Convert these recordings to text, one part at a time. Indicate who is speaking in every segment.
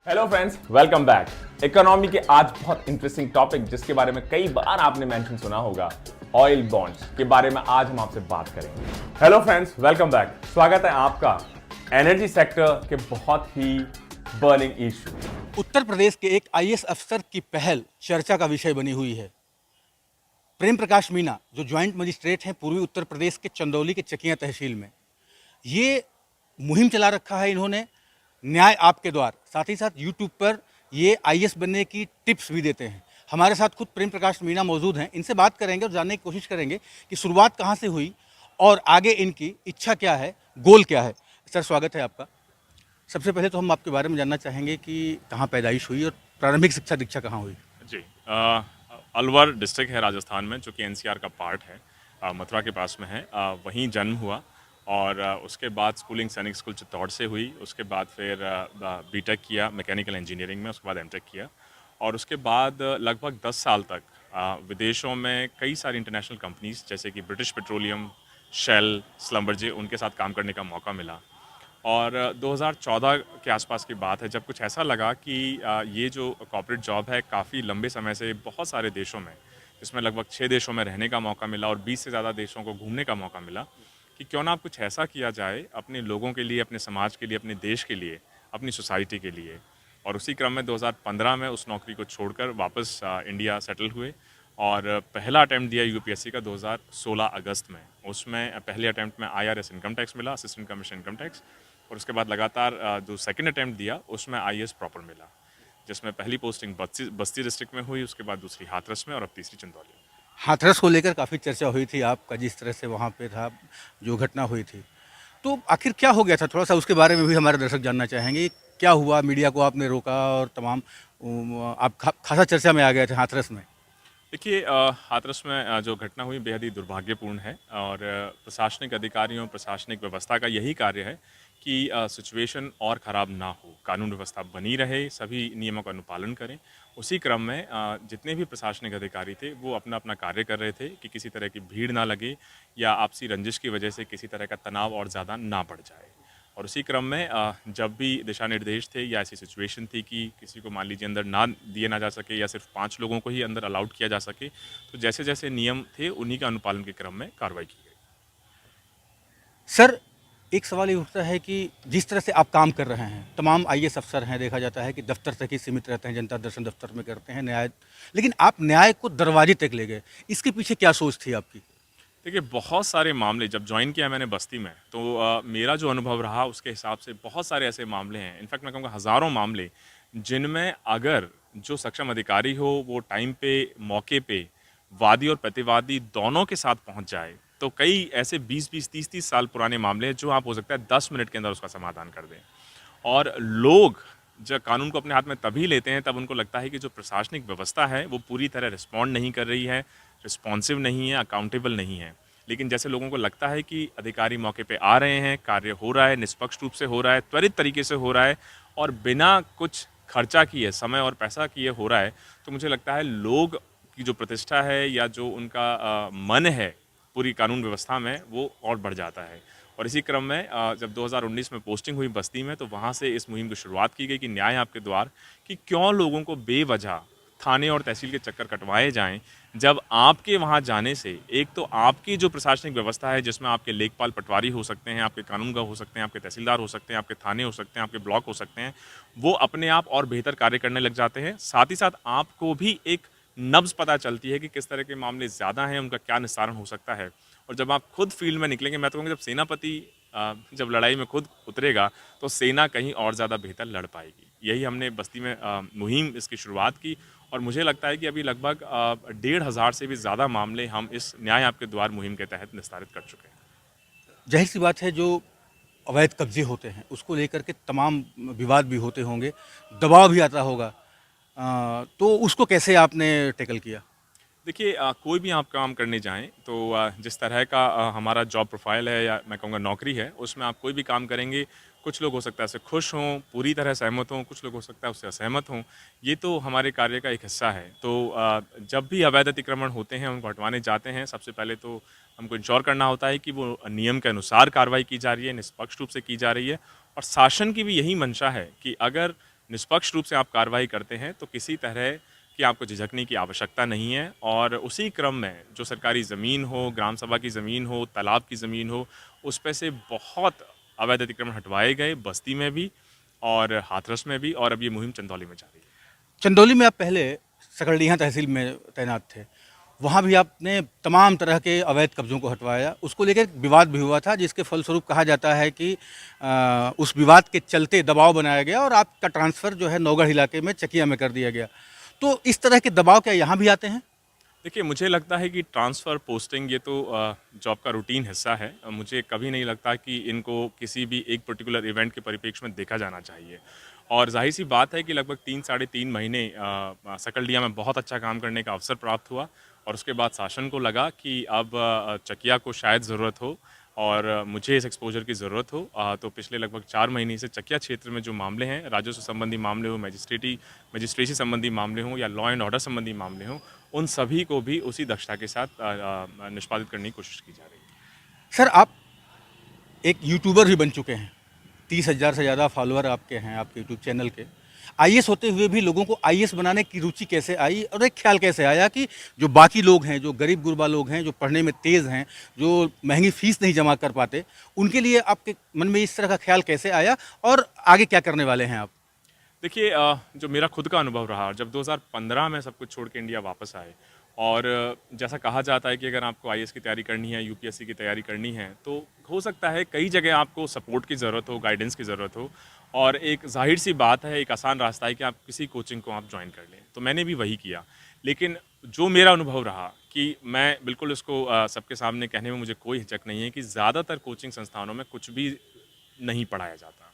Speaker 1: Hello friends, welcome back. Economy के आज बहुत इंटरेस्टिंग टॉपिक जिसके बारे में कई बार आपने मेंशन सुना होगा, ऑयल बॉन्ड्स के बारे में आज हम आपसे बात करेंगे। Hello friends, welcome back. स्वागत है आपका एनर्जी सेक्टर के बहुत ही बर्निंग इशू।
Speaker 2: उत्तर प्रदेश के एक आईएएस अफसर की पहल चर्चा का विषय बनी हुई है। प्रेम प्रकाश मीना जो ज्वाइंट मजिस्ट्रेट हैं पूर्वी उत्तर प्रदेश के चंदौली के चकिया तहसील में, ये मुहिम चला रखा है इन्होंने न्याय आपके द्वार। साथ ही साथ यूट्यूब पर ये आईएएस बनने की टिप्स भी देते हैं। हमारे साथ खुद प्रेम प्रकाश मीना मौजूद हैं, इनसे बात करेंगे और जानने की कोशिश करेंगे कि शुरुआत कहाँ से हुई और आगे इनकी इच्छा क्या है, गोल क्या है। सर, स्वागत है आपका। सबसे पहले तो हम आपके बारे में जानना चाहेंगे कि कहाँ पैदाइश हुई और प्रारंभिक शिक्षा दीक्षा कहाँ हुई।
Speaker 3: जी, अलवर डिस्ट्रिक्ट है राजस्थान में, जो कि एनसीआर का पार्ट है, मथुरा के पास में है। वहीं जन्म हुआ और उसके बाद स्कूलिंग सैनिक स्कूल चित्तौड़ से हुई। उसके बाद फिर बीटेक किया मैकेनिकल इंजीनियरिंग में, उसके बाद एमटेक किया और उसके बाद लगभग 10 साल तक विदेशों में कई सारी इंटरनेशनल कंपनीज जैसे कि ब्रिटिश पेट्रोलियम, शेल, स्लम्बरजे, उनके साथ काम करने का मौका मिला। और 2014 के आसपास की बात है जब कुछ ऐसा लगा कि ये जो कॉर्पोरेट जॉब है काफ़ी लंबे समय से बहुत सारे देशों में, इसमें लगभग 6 देशों में रहने का मौका मिला और 20 से ज़्यादा देशों को घूमने का मौका मिला कि क्यों ना आप कुछ ऐसा किया जाए अपने लोगों के लिए, अपने समाज के लिए, अपने देश के लिए, अपनी सोसाइटी के लिए। और उसी क्रम में 2015 में उस नौकरी को छोड़कर वापस इंडिया सेटल हुए और पहला अटैम्प्ट दिया यूपीएससी का 2016 अगस्त में। उसमें पहले अटैम्प्ट में आईआरएस इनकम टैक्स मिला, असिस्टेंट कमिश्नर इनकम टैक्स, और उसके बाद लगातार जो सेकंड अटैम्प्ट दिया उसमें आईएएस प्रॉपर मिला, जिसमें पहली पोस्टिंग बस्ती डिस्ट्रिक्ट में हुई, उसके बाद दूसरी हाथरस में और अब तीसरी चंदौली में।
Speaker 2: हाथरस को लेकर काफ़ी चर्चा हुई थी आपका, जिस तरह से वहाँ पे था, जो घटना हुई थी, तो आखिर क्या हो गया था? थोड़ा सा उसके बारे में भी हमारे दर्शक जानना चाहेंगे। क्या हुआ, मीडिया को आपने रोका और तमाम आप खासा चर्चा में आ गए थे हाथरस में।
Speaker 3: देखिए, हाथरस में जो घटना हुई बेहद ही दुर्भाग्यपूर्ण है और प्रशासनिक अधिकारियों, प्रशासनिक व्यवस्था का यही कार्य है कि सिचुएशन और ख़राब ना हो, कानून व्यवस्था बनी रहे, सभी नियमों का अनुपालन करें। उसी क्रम में जितने भी प्रशासनिक अधिकारी थे वो अपना अपना कार्य कर रहे थे कि किसी तरह की भीड़ ना लगे या आपसी रंजिश की वजह से किसी तरह का तनाव और ज़्यादा ना बढ़ जाए। और उसी क्रम में जब भी दिशा निर्देश थे या ऐसी सिचुएशन थी कि किसी को मान लीजिए अंदर ना दिए ना जा सके या सिर्फ 5 लोगों को ही अंदर अलाउड किया जा सके, तो जैसे जैसे नियम थे उन्हीं के अनुपालन के क्रम में कार्रवाई की गई।
Speaker 2: सर, एक सवाल ये उठता है कि जिस तरह से आप काम कर रहे हैं, तमाम आईएएस अफसर हैं, देखा जाता है कि दफ्तर तक ही सीमित रहते हैं, जनता दर्शन दफ्तर में करते हैं न्याय, लेकिन आप न्याय को दरवाजे तक ले गए। इसके पीछे क्या सोच थी आपकी?
Speaker 3: देखिए, बहुत सारे मामले जब ज्वाइन किया मैंने बस्ती में, तो मेरा जो अनुभव रहा उसके हिसाब से बहुत सारे ऐसे मामले हैं, इनफैक्ट मैं कहूँगा हज़ारों मामले, जिनमें अगर जो सक्षम अधिकारी हो वो टाइम पे, मौके पे वादी और प्रतिवादी दोनों के साथ पहुंच जाए, तो कई ऐसे 20-20, 30-30 साल पुराने मामले हैं जो आप हो सकता है 10 मिनट के अंदर उसका समाधान कर दें। और लोग जब कानून को अपने हाथ में तभी लेते हैं तब उनको लगता है कि जो प्रशासनिक व्यवस्था है वो पूरी तरह रिस्पॉन्ड नहीं कर रही है, रिस्पॉन्सिव नहीं है, अकाउंटेबल नहीं है। लेकिन जैसे लोगों को लगता है कि अधिकारी मौके पे आ रहे हैं, कार्य हो रहा है, निष्पक्ष रूप से हो रहा है, त्वरित तरीके से हो रहा है और बिना कुछ खर्चा किए, समय और पैसा किए हो रहा है, तो मुझे लगता है लोग की जो प्रतिष्ठा है या जो उनका मन है पूरी कानून व्यवस्था में, वो और बढ़ जाता है। और इसी क्रम में जब 2019 में पोस्टिंग हुई बस्ती में, तो वहाँ से इस मुहिम की शुरुआत की गई कि न्याय आपके द्वार, कि क्यों लोगों को बेवजह थाने और तहसील के चक्कर कटवाए जाएं, जब आपके वहाँ जाने से एक तो आपकी जो प्रशासनिक व्यवस्था है जिसमें आपके लेखपाल पटवारी हो सकते हैं, आपके कानूनगो हो सकते हैं, आपके तहसीलदार हो सकते हैं, आपके थाने हो सकते हैं, आपके ब्लॉक हो सकते हैं, वो अपने आप और बेहतर कार्य करने लग जाते हैं। साथ ही साथ आपको भी एक नब्ज़ पता चलती है कि किस तरह के मामले ज़्यादा हैं, उनका क्या निस्तारण हो सकता है। और जब आप खुद फील्ड में निकलेंगे, मैं तो कहूँगा जब सेनापति जब लड़ाई में खुद उतरेगा तो सेना कहीं और ज़्यादा बेहतर लड़ पाएगी। यही हमने बस्ती में मुहिम इसकी शुरुआत की और मुझे लगता है कि अभी लगभग 1,500 से भी ज़्यादा मामले हम इस न्याय आपके द्वार मुहिम के तहत निस्तारित कर चुके हैं।
Speaker 2: जाहिर सी बात है, जो अवैध कब्जे होते हैं उसको लेकर के तमाम विवाद भी होते होंगे, दबाव भी आता होगा, तो उसको कैसे आपने टैकल किया?
Speaker 3: देखिए, कोई भी आप काम करने जाएँ तो जिस तरह का हमारा जॉब प्रोफाइल है या मैं कहूँगा नौकरी है, उसमें आप कोई भी काम करेंगे, कुछ लोग हो सकता है उससे खुश हों, पूरी तरह सहमत हों, कुछ लोग हो सकता है उससे असहमत हों। ये तो हमारे कार्य का एक हिस्सा है। तो जब भी अवैध अतिक्रमण होते हैं, उनको हटवाने जाते हैं, सबसे पहले तो हमको इंश्योर करना होता है कि वो नियम के अनुसार कार्रवाई की जा रही है, निष्पक्ष रूप से की जा रही है और शासन की भी यही मंशा है कि अगर निष्पक्ष रूप से आप कार्रवाई करते हैं तो किसी तरह कि आपको झिझकने की आवश्यकता नहीं है। और उसी क्रम में जो सरकारी ज़मीन हो, ग्राम सभा की ज़मीन हो, तालाब की ज़मीन हो, उस पे से बहुत अवैध अतिक्रमण हटवाए गए, बस्ती में भी और हाथरस में भी, और अब ये मुहिम चंदौली में जारी है।
Speaker 2: चंदौली में आप पहले सकरडीहा तहसील में तैनात थे, वहाँ भी आपने तमाम तरह के अवैध कब्जों को हटवाया। उसको लेकर एक विवाद भी हुआ था, जिसके फलस्वरूप कहा जाता है कि उस विवाद के चलते दबाव बनाया गया और आपका ट्रांसफ़र जो है नौगढ़ इलाके में चकिया में कर दिया गया। तो इस तरह के दबाव क्या यहाँ भी आते हैं?
Speaker 3: देखिए, मुझे लगता है कि ट्रांसफ़र पोस्टिंग ये तो जॉब का रूटीन हिस्सा है। मुझे कभी नहीं लगता कि इनको किसी भी एक पर्टिकुलर इवेंट के परिप्रेक्ष्य में देखा जाना चाहिए। और ज़ाहिर-सी बात है कि लगभग 3 साढ़े 3 महीने सकलडीहा में बहुत अच्छा काम करने का अवसर प्राप्त हुआ और उसके बाद शासन को लगा कि अब चकिया को शायद ज़रूरत हो और मुझे इस एक्सपोज़र की ज़रूरत हो। तो पिछले लगभग 4 महीने से चकिया क्षेत्र में जो मामले हैं, राजस्व संबंधी मामले हो, मजिस्ट्रेसी संबंधी मामले हों या लॉ एंड ऑर्डर संबंधी मामले हों, उन सभी को भी उसी दक्षता के साथ निष्पादित करने की कोशिश की जा रही है।
Speaker 2: सर, आप एक यूट्यूबर भी बन चुके हैं, 30,000 से ज़्यादा फॉलोअर आपके हैं आपके यूट्यूब चैनल के। आईएएस होते हुए भी लोगों को आईएएस बनाने की रुचि कैसे आई और एक ख्याल कैसे आया कि जो बाकी लोग हैं, जो गरीब गुरबा लोग हैं, जो पढ़ने में तेज़ हैं, जो महंगी फीस नहीं जमा कर पाते, उनके लिए आपके मन में इस तरह का ख्याल कैसे आया और आगे क्या करने वाले हैं आप?
Speaker 3: देखिए, जो मेरा खुद का अनुभव रहा, जब 2015 में सब कुछ छोड़ के इंडिया वापस आए और जैसा कहा जाता है कि अगर आपको आईएएस की तैयारी करनी है, यूपीएससी की तैयारी करनी है, तो हो सकता है कई जगह आपको सपोर्ट की ज़रूरत हो, गाइडेंस की ज़रूरत हो और एक ज़ाहिर सी बात है, एक आसान रास्ता है कि आप किसी कोचिंग को आप ज्वाइन कर लें। तो मैंने भी वही किया। लेकिन जो मेरा अनुभव रहा कि मैं बिल्कुल इसको सबके सामने कहने में मुझे कोई हिचक नहीं है कि ज़्यादातर कोचिंग संस्थानों में कुछ भी नहीं पढ़ाया जाता।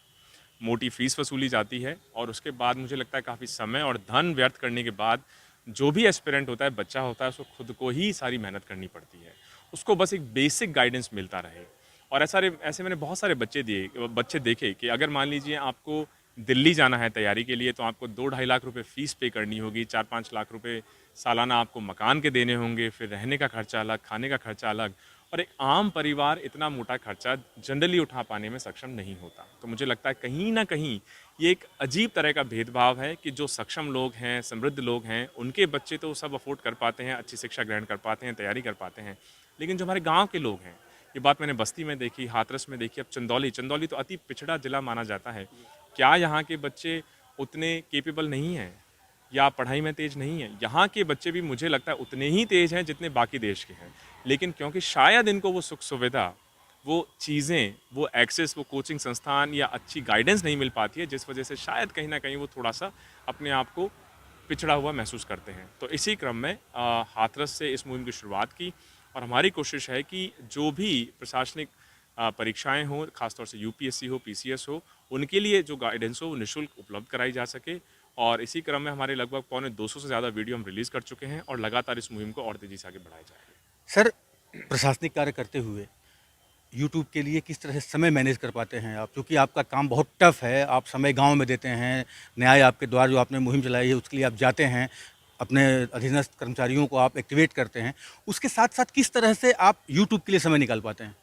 Speaker 3: मोटी फ़ीस वसूली जाती है और उसके बाद मुझे लगता है काफ़ी समय और धन व्यर्थ करने के बाद जो भी एस्पिरेंट होता है, बच्चा होता है, उसको खुद को ही सारी मेहनत करनी पड़ती है। उसको बस एक बेसिक गाइडेंस मिलता रहे। और ऐसे मैंने बहुत सारे बच्चे देखे कि अगर मान लीजिए आपको दिल्ली जाना है तैयारी के लिए तो आपको 2-2.5 लाख रुपए फ़ीस पे करनी होगी, 4-5 लाख रुपए सालाना आपको मकान के देने होंगे, फिर रहने का खर्चा अलग, खाने का खर्चा अलग। और एक आम परिवार इतना मोटा खर्चा जनरली उठा पाने में सक्षम नहीं होता। तो मुझे लगता है कहीं न कहीं ये एक अजीब तरह का भेदभाव है कि जो सक्षम लोग हैं, समृद्ध लोग हैं, उनके बच्चे तो सब अफ़ोर्ड कर पाते हैं, अच्छी शिक्षा ग्रहण कर पाते हैं, तैयारी कर पाते हैं। लेकिन जो हमारे गाँव के लोग हैं, ये बात मैंने बस्ती में देखी, हाथरस में देखी, अब चंदौली तो अति पिछड़ा ज़िला माना जाता है। क्या यहाँ के बच्चे उतने कैपेबल नहीं हैं या पढ़ाई में तेज़ नहीं हैं? यहाँ के बच्चे भी मुझे लगता है उतने ही तेज़ हैं जितने बाकी देश के हैं। लेकिन क्योंकि शायद इनको वो सुख सुविधा, वो चीज़ें, वो एक्सेस, वो कोचिंग संस्थान या अच्छी गाइडेंस नहीं मिल पाती है, जिस वजह से शायद कहीं ना कहीं वो थोड़ा सा अपने आप को पिछड़ा हुआ महसूस करते हैं। तो इसी क्रम में हाथरस से इस मुहिम की शुरुआत की और हमारी कोशिश है कि जो भी प्रशासनिक परीक्षाएं हों, खासतौर से यूपीएससी हो, पीसीएस हो, उनके लिए जो गाइडेंस हो वो निःशुल्क उपलब्ध कराई जा सके। और इसी क्रम में हमारे लगभग 250 से ज़्यादा वीडियो हम रिलीज़ कर चुके हैं और लगातार इस मुहिम को और तेज़ी से आगे बढ़ाया जाएगा।
Speaker 2: सर, प्रशासनिक कार्य करते हुए यूट्यूब के लिए किस तरह से समय मैनेज कर पाते हैं आप? क्योंकि आपका काम बहुत टफ है, आप समय गांव में देते हैं, न्याय आपके द्वार जो आपने मुहिम चलाई है उसके लिए आप जाते हैं, अपने अधीनस्थ कर्मचारियों को आप एक्टिवेट करते हैं, उसके साथ साथ किस तरह से आप यूट्यूब के लिए समय निकाल पाते हैं?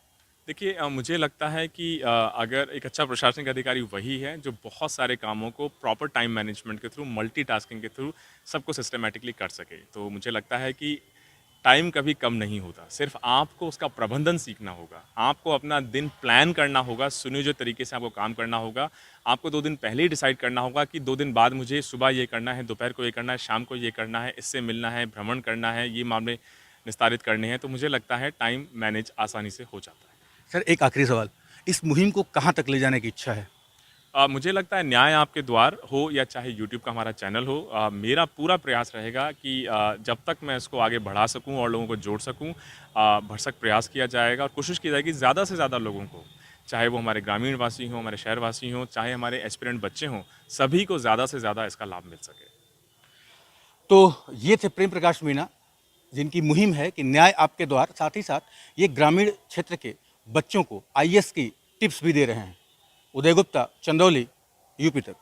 Speaker 3: देखिए, मुझे लगता है कि अगर एक अच्छा प्रशासनिक अधिकारी वही है जो बहुत सारे कामों को प्रॉपर टाइम मैनेजमेंट के थ्रू, मल्टीटास्किंग के थ्रू सबको सिस्टमैटिकली कर सके। तो मुझे लगता है कि टाइम कभी कम नहीं होता, सिर्फ आपको उसका प्रबंधन सीखना होगा। आपको अपना दिन प्लान करना होगा, सुनियोजित तरीके से आपको काम करना होगा। आपको 2 दिन पहले ही डिसाइड करना होगा कि 2 दिन बाद मुझे सुबह ये करना है, दोपहर को ये करना है, शाम को ये करना है, इससे मिलना है, भ्रमण करना है, ये मामले निस्तारित करने हैं। तो मुझे लगता है टाइम मैनेज आसानी से हो जाता है।
Speaker 2: सर, एक आखिरी सवाल, इस मुहिम को कहाँ तक ले जाने की इच्छा है?
Speaker 3: मुझे लगता है न्याय आपके द्वार हो या चाहे यूट्यूब का हमारा चैनल हो, मेरा पूरा प्रयास रहेगा कि जब तक मैं इसको आगे बढ़ा सकूं और लोगों को जोड़ सकूं, भरसक प्रयास किया जाएगा और कोशिश की जाएगी ज़्यादा से ज़्यादा लोगों को, चाहे वो हमारे ग्रामीण वासी हों, हमारे शहरवासी हों, चाहे हमारे एस्पिरेंट बच्चे हों, सभी को ज़्यादा से ज़्यादा इसका लाभ मिल सके।
Speaker 2: तो ये थे प्रेम प्रकाश मीणा, जिनकी मुहिम है कि न्याय आपके द्वार, साथ ही साथ ये ग्रामीण क्षेत्र के बच्चों को आईएएस की टिप्स भी दे रहे हैं। उदय गुप्ता, चंदौली, यूपी तक।